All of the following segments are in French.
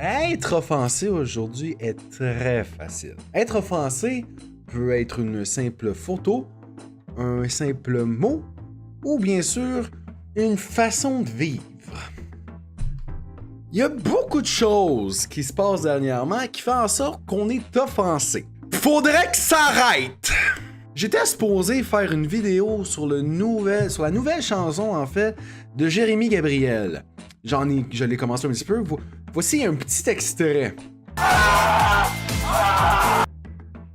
Être offensé aujourd'hui est très facile. Être offensé peut être une simple photo, un simple mot, ou bien sûr, une façon de vivre. Il y a beaucoup de choses qui se passent dernièrement qui font en sorte qu'on est offensé. Faudrait que ça arrête! J'étais supposé faire une vidéo sur la nouvelle chanson, en fait, de Jérémy Gabriel. Je l'ai commencé un petit peu. Voici un petit extrait.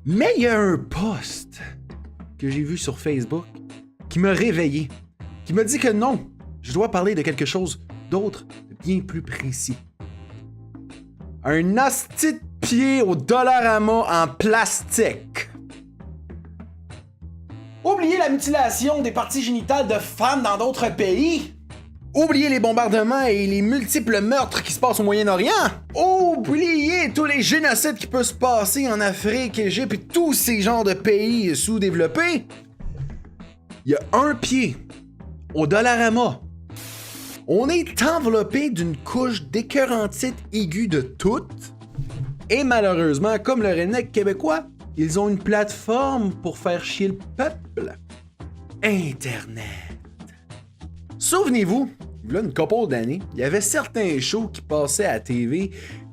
Mais il y a un post que j'ai vu sur Facebook qui m'a réveillé, qui m'a dit que non, je dois parler de quelque chose d'autre, de bien plus précis. Un hostie de pied au Dollarama en plastique. Oubliez la mutilation des parties génitales de femmes dans d'autres pays. Oubliez les bombardements et les multiples meurtres qui se passent au Moyen-Orient. Oubliez tous les génocides qui peuvent se passer en Afrique, Égypte et tous ces genres de pays sous-développés. Il y a un pied au Dollarama. On est enveloppé d'une couche d'écœurantite aiguë de toutes. Et malheureusement, comme le redneck québécois, ils ont une plateforme pour faire chier le peuple. Internet. Souvenez-vous, il y a une couple d'années, il y avait certains shows qui passaient à la TV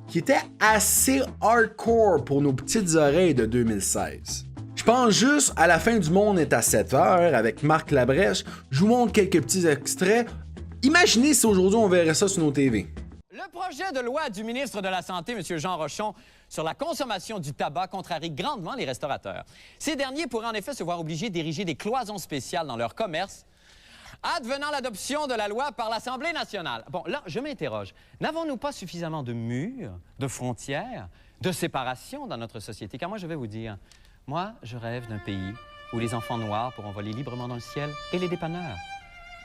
qui étaient assez hardcore pour nos petites oreilles de 2016. Je pense juste à La fin du monde est à 7 heures avec Marc Labrèche. Je vous montre quelques petits extraits. Imaginez si aujourd'hui on verrait ça sur nos TV. Le projet de loi du ministre de la Santé, M. Jean Rochon, sur la consommation du tabac contrarie grandement les restaurateurs. Ces derniers pourraient en effet se voir obligés d'ériger des cloisons spéciales dans leur commerce, advenant l'adoption de la loi par l'Assemblée nationale. Bon, là, je m'interroge. N'avons-nous pas suffisamment de murs, de frontières, de séparation dans notre société? Car moi, je vais vous dire, moi, je rêve d'un pays où les enfants noirs pourront voler librement dans le ciel et les dépanneurs.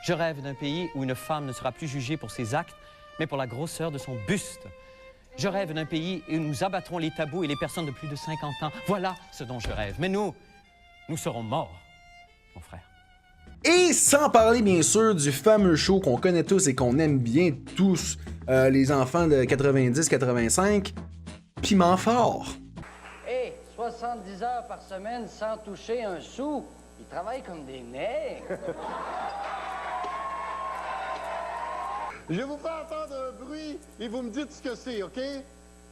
Je rêve d'un pays où une femme ne sera plus jugée pour ses actes, mais pour la grosseur de son buste. Je rêve d'un pays où nous abattrons les tabous et les personnes de plus de 50 ans. Voilà ce dont je rêve. Mais nous serons morts, mon frère. Et sans parler bien sûr du fameux show qu'on connaît tous et qu'on aime bien tous, les enfants de 90-85, Piment Fort. Hé, 70 heures par semaine sans toucher un sou. Ils travaillent comme des nègres. Je vais vous faire entendre un bruit et vous me dites ce que c'est, OK?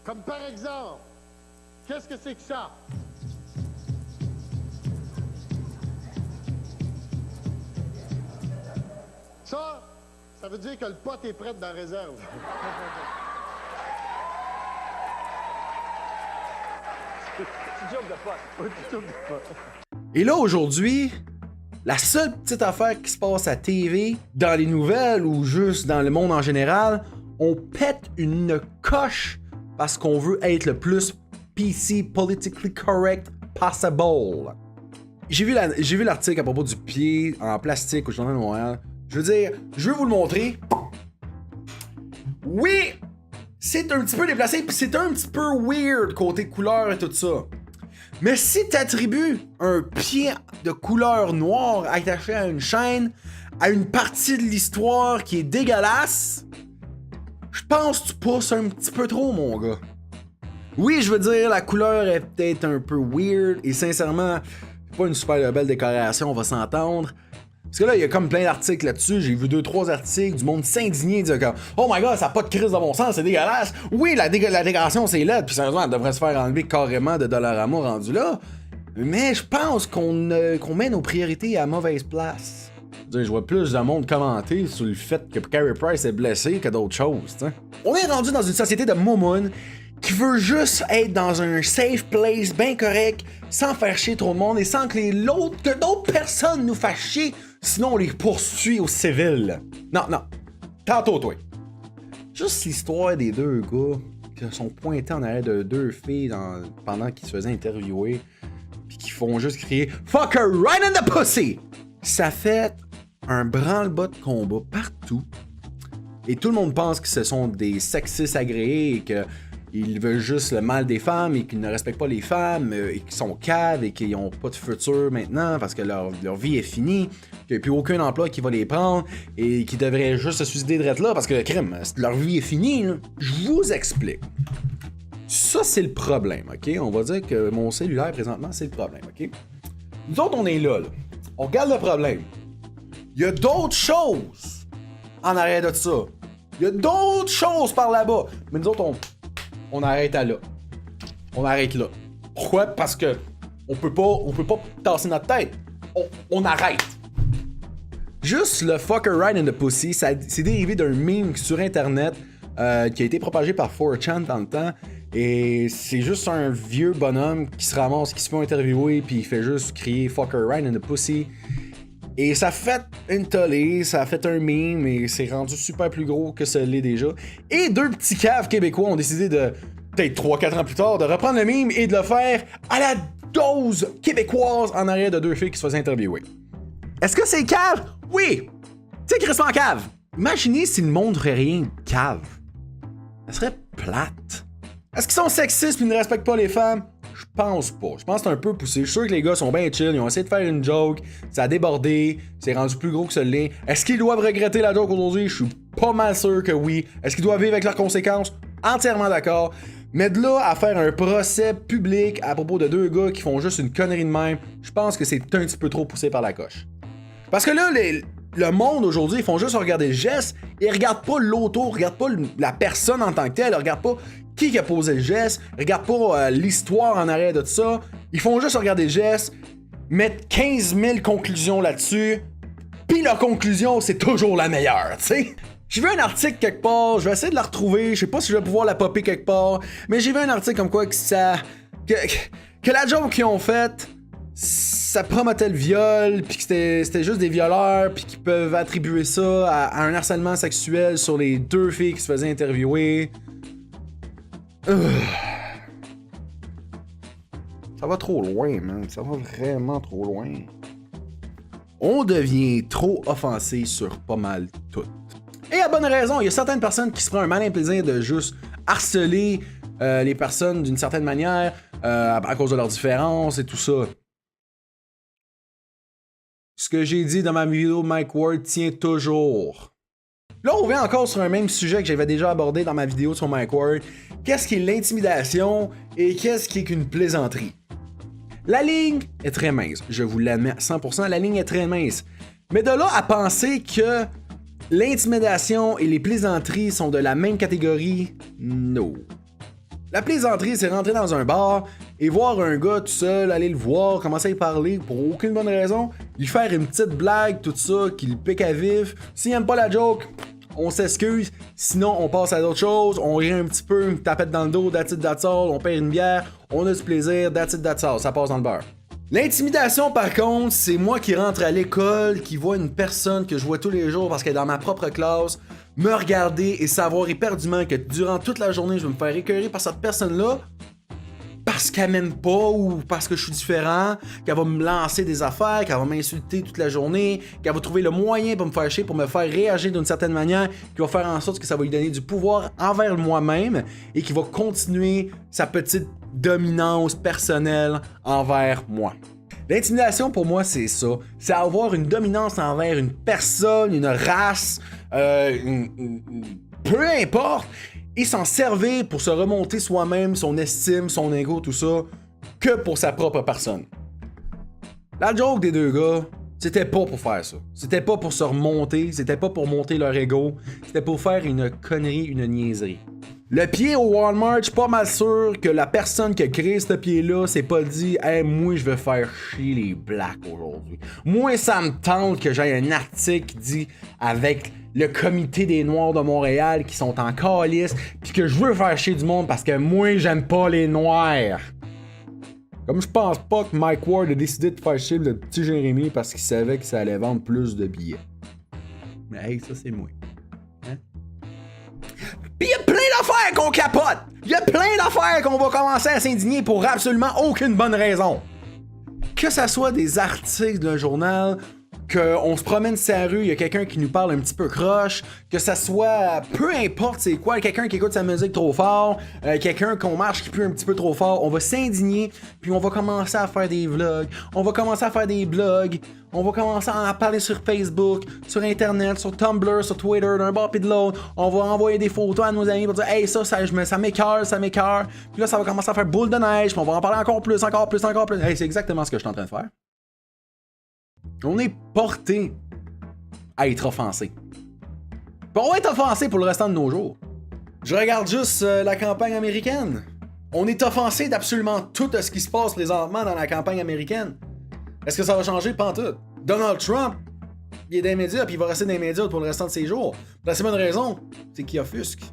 Comme par exemple, qu'est-ce que c'est que ça? Ça veut dire que le pot est prêt dans la réserve. Petit joke de pote. Petit joke de pot. Et là aujourd'hui, la seule petite affaire qui se passe à TV, dans les nouvelles ou juste dans le monde en général, on pète une coche parce qu'on veut être le plus PC, politically correct possible. J'ai vu l'article à propos du pied en plastique au Journal de Montréal. Je veux dire, je vais vous le montrer. Oui, c'est un petit peu déplacé, puis c'est un petit peu weird côté couleur et tout ça. Mais si t'attribues un pied de couleur noire attaché à une chaîne à une partie de l'histoire qui est dégueulasse, je pense que tu pousses un petit peu trop, mon gars. Oui, je veux dire, la couleur est peut-être un peu weird et sincèrement, c'est pas une super belle décoration, on va s'entendre. Parce que là, il y a comme plein d'articles là-dessus. J'ai vu 2-3 articles du monde s'indigner, dire comme oh my god, ça n'a pas de crise dans mon sens, c'est dégueulasse. Oui, la décoration, c'est laid, puis sérieusement, elle devrait se faire enlever carrément de Dollarama rendu là. Mais je pense qu'on met nos priorités à mauvaise place. Je vois plus de monde commenter sur le fait que Carey Price est blessé que d'autres choses, t'sais. On est rendu dans une société de momounes qui veut juste être dans un safe place bien correct, sans faire chier trop de monde et sans que d'autres personnes nous fassent chier, sinon on les poursuit au civil. Non, tantôt toi. Juste l'histoire des deux gars qui sont pointés en arrière de deux filles pendant qu'ils se faisaient interviewer, puis qui font juste crier « Fuck her right in the pussy !» Ça fait un branle-bas de combat partout, et tout le monde pense que ce sont des sexistes agréés et que ils veulent juste le mal des femmes et qu'ils ne respectent pas les femmes et qu'ils sont caves et qu'ils n'ont pas de futur maintenant parce que leur vie est finie. qu'il n'y a plus aucun emploi qui va les prendre et qui devraient juste se suicider de là parce que, crème, leur vie est finie, là. Je vous explique. Ça, c'est le problème, OK? On va dire que mon cellulaire, présentement, c'est le problème, OK? Nous autres, on est là. On regarde le problème. Il y a d'autres choses en arrière de ça. Il y a d'autres choses par là-bas. Mais nous autres, on arrête à là. On arrête là. Pourquoi? Parce que on peut pas tasser notre tête. On arrête. Juste le fucker right in the pussy, c'est dérivé d'un meme sur Internet qui a été propagé par 4chan dans le temps. Et c'est juste un vieux bonhomme qui se ramasse, qui se fait interviewer, puis il fait juste crier fucker right in the pussy. Et ça fait une tollée, ça a fait un meme, et c'est rendu super plus gros que ça l'est déjà. Et deux petits caves québécois ont décidé de, peut-être 3-4 ans plus tard, de reprendre le meme et de le faire à la dose québécoise en arrière de deux filles qui se faisaient interviewer. Est-ce que c'est cave? Oui! C'est Crispin cave! Imaginez si le monde ferait rien de cave. Ça serait plate. Est-ce qu'ils sont sexistes et ne respectent pas les femmes? Je pense pas. Je pense que c'est un peu poussé. Je suis sûr que les gars sont bien chill. Ils ont essayé de faire une joke. Ça a débordé. C'est rendu plus gros que ça l'est. Est-ce qu'ils doivent regretter la joke aujourd'hui? Je suis pas mal sûr que oui. Est-ce qu'ils doivent vivre avec leurs conséquences? Entièrement d'accord. Mais de là à faire un procès public à propos de deux gars qui font juste une connerie de même, je pense que c'est un petit peu trop poussé par la coche. Parce que là, le monde aujourd'hui, ils font juste regarder le geste. Ils regardent pas l'auto, ils regardent pas la personne en tant que telle, ils regardent pas qui a posé le geste, regarde pas l'histoire en arrière de tout ça. Ils font juste regarder le geste, mettre 15 000 conclusions là-dessus, pis leur conclusion, c'est toujours la meilleure, tu sais. J'ai vu un article quelque part, je vais essayer de la retrouver, je sais pas si je vais pouvoir la popper quelque part, mais j'ai vu un article comme quoi que la joke qu'ils ont faite, ça promotait le viol, puis que c'était juste des violeurs, puis qu'ils peuvent attribuer ça à un harcèlement sexuel sur les deux filles qui se faisaient interviewer. Ça va trop loin, man. Ça va vraiment trop loin. On devient trop offensé sur pas mal tout. Et à bonne raison, il y a certaines personnes qui se prennent un malin plaisir de juste harceler les personnes d'une certaine manière à cause de leurs différences et tout ça. Ce que j'ai dit dans ma vidéo Mike Ward tient toujours. Là, on revient encore sur un même sujet que j'avais déjà abordé dans ma vidéo sur Mike Ward. Qu'est-ce qui est l'intimidation et qu'est-ce qui est qu'une plaisanterie? La ligne est très mince, je vous l'admets à 100%, la ligne est très mince. Mais de là à penser que l'intimidation et les plaisanteries sont de la même catégorie, non. La plaisanterie, c'est rentrer dans un bar et voir un gars tout seul, aller le voir, commencer à y parler pour aucune bonne raison, lui faire une petite blague, tout ça, qui le pique à vif. S'il aime pas la joke, on s'excuse, sinon on passe à d'autres choses, on rit un petit peu, une tapette dans le dos, that's it, that's all, on perd une bière, on a du plaisir, that's it, that's all, ça passe dans le beurre. L'intimidation par contre, c'est moi qui rentre à l'école, qui vois une personne que je vois tous les jours parce qu'elle est dans ma propre classe, me regarder et savoir éperdument que durant toute la journée je vais me faire écœurer par cette personne-là parce qu'elle m'aime pas ou parce que je suis différent, qu'elle va me lancer des affaires, qu'elle va m'insulter toute la journée, qu'elle va trouver le moyen pour me faire chier, pour me faire réagir d'une certaine manière, qui va faire en sorte que ça va lui donner du pouvoir envers moi-même et qui va continuer sa petite dominance personnelle envers moi. L'intimidation pour moi c'est ça, c'est avoir une dominance envers une personne, une race, peu importe, et s'en servir pour se remonter soi-même, son estime, son ego, tout ça, que pour sa propre personne. La joke des deux gars, c'était pas pour faire ça. C'était pas pour se remonter, c'était pas pour monter leur ego, c'était pour faire une connerie, une niaiserie. Le pied au Walmart, je suis pas mal sûr que la personne qui a créé ce pied-là s'est pas dit « Hey, moi, je vais faire chier les blacks aujourd'hui. Moi, ça me tente que j'aille un article qui dit avec le comité des Noirs de Montréal qui sont en calice, puis que je veux faire chier du monde parce que moi, j'aime pas les Noirs. » Comme je pense pas que Mike Ward a décidé de faire chier le petit Jérémy parce qu'il savait que ça allait vendre plus de billets. Mais hey, ça c'est moi. Hein? Pis y'a plein d'affaires qu'on capote! Y'a plein d'affaires qu'on va commencer à s'indigner pour absolument aucune bonne raison. Que ça soit des articles d'un journal, qu'on se promène sur la rue, il y a quelqu'un qui nous parle un petit peu croche, que ça soit peu importe c'est quoi, quelqu'un qui écoute sa musique trop fort, quelqu'un qu'on marche qui pue un petit peu trop fort, on va s'indigner, puis on va commencer à faire des vlogs, on va commencer à faire des blogs, on va commencer à en parler sur Facebook, sur Internet, sur Tumblr, sur Twitter, d'un bord pis de l'autre, on va envoyer des photos à nos amis pour dire « Hey, ça m'écoeure, puis là ça va commencer à faire boule de neige, puis on va en parler encore plus. Hey, c'est exactement ce que je suis en train de faire. On est porté à être offensé. Puis on va être offensé pour le restant de nos jours. Je regarde juste la campagne américaine. On est offensé d'absolument tout ce qui se passe présentement dans la campagne américaine. Est-ce que ça va changer? Pas en tout. Donald Trump, il est dans les médias, puis il va rester dans les médias pour le restant de ses jours. Pour la seule bonne raison, c'est qu'il offusque.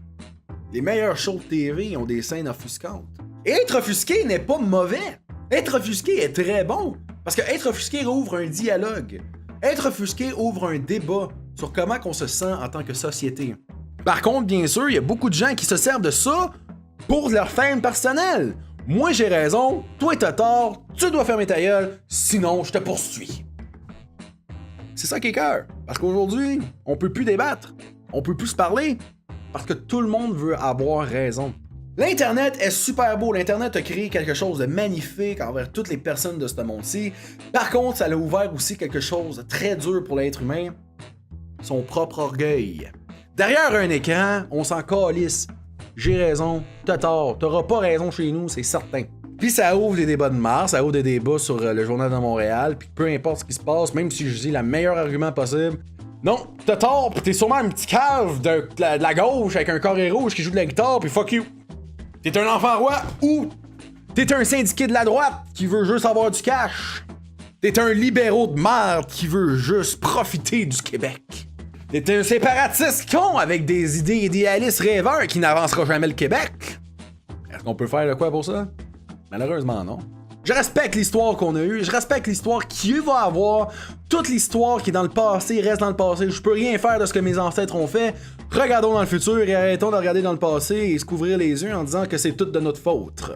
Les meilleurs shows de TV ont des scènes offusquantes. Et être offusqué n'est pas mauvais. Être offusqué est très bon. Parce que être offusqué ouvre un dialogue. Être offusqué ouvre un débat sur comment on se sent en tant que société. Par contre, bien sûr, il y a beaucoup de gens qui se servent de ça pour leur fin personnelle. Moi j'ai raison, toi t'as tort, tu dois fermer ta gueule, sinon je te poursuis. C'est ça qui est cœur. Parce qu'aujourd'hui, on peut plus débattre, on peut plus se parler, parce que tout le monde veut avoir raison. L'Internet est super beau, l'Internet a créé quelque chose de magnifique envers toutes les personnes de ce monde-ci. Par contre, ça a ouvert aussi quelque chose de très dur pour l'être humain, son propre orgueil. Derrière un écran, on s'en calisse. J'ai raison, t'as tort, t'auras pas raison chez nous, c'est certain. Puis ça ouvre des débats de Mars, ça ouvre des débats sur le Journal de Montréal, puis peu importe ce qui se passe, même si je dis le meilleur argument possible, non, t'as tort, pis t'es sûrement un petit cave de la gauche avec un carré rouge qui joue de la guitare, puis fuck you. T'es un enfant roi, ou t'es un syndiqué de la droite qui veut juste avoir du cash. T'es un libéraux de merde qui veut juste profiter du Québec. T'es un séparatiste con avec des idées idéalistes rêveurs qui n'avancera jamais le Québec. Est-ce qu'on peut faire de quoi pour ça? Malheureusement, non. Je respecte l'histoire qu'on a eue, je respecte l'histoire qu'il va avoir. Toute l'histoire qui est dans le passé reste dans le passé. Je peux rien faire de ce que mes ancêtres ont fait. Regardons dans le futur et arrêtons de regarder dans le passé et se couvrir les yeux en disant que c'est tout de notre faute.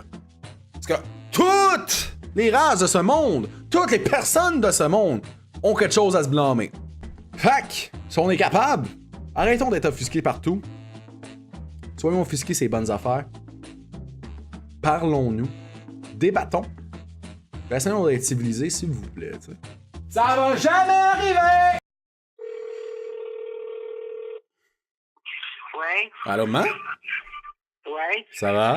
Parce que toutes les races de ce monde, toutes les personnes de ce monde ont quelque chose à se blâmer. Fac, si on est capable, arrêtons d'être offusqués partout. Soyons offusqués ces bonnes affaires. Parlons-nous. Débattons. Essayons d'être civilisés, s'il vous plaît. T'sais. Ça va jamais arriver! Ouais. Allô, maman? Ouais. Ça va?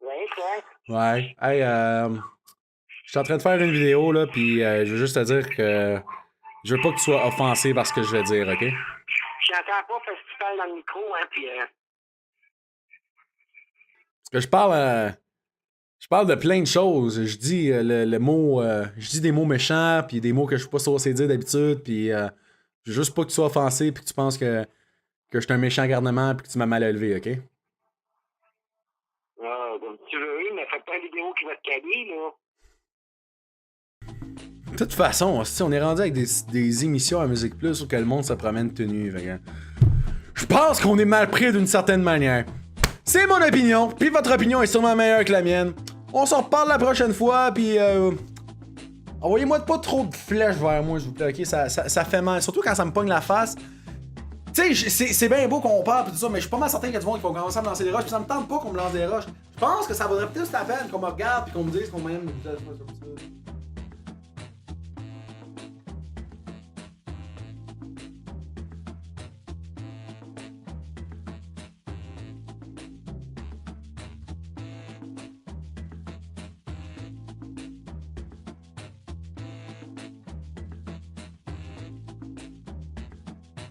Ouais, toi? Ouais. Hey, je suis en train de faire une vidéo, là, pis je veux juste te dire que je veux pas que tu sois offensé par ce que je vais dire, ok? Je n'entends pas parce que tu parles dans le micro, hein, pis Parce que je parle de plein de choses. Je dis le mot... je dis des mots méchants, puis des mots que je suis pas censé dire d'habitude, puis je veux juste pas que tu sois offensé, puis que tu penses que je suis un méchant garnement, puis que tu m'as mal élevé, ok? ah, donc, tu veux, mais fais pas une vidéo qui va te caler, là. De toute façon, on est rendu avec des émissions à Musique Plus où que le monde se promène tenu. Je pense qu'on est mal pris d'une certaine manière. C'est mon opinion, puis votre opinion est sûrement meilleure que la mienne. On s'en reparle la prochaine fois, puis envoyez-moi pas trop de flèches vers moi, s'il vous plaît, ok? Ça fait mal, surtout quand ça me pogne la face. Tu sais, c'est bien beau qu'on parle pis tout ça, mais je suis pas mal certain qu'il y a du monde qui vont commencer à me lancer des roches, pis ça me tente pas qu'on me lance des roches. Je pense que ça vaudrait plus la peine qu'on me regarde pis qu'on me dise qu'on m'aime.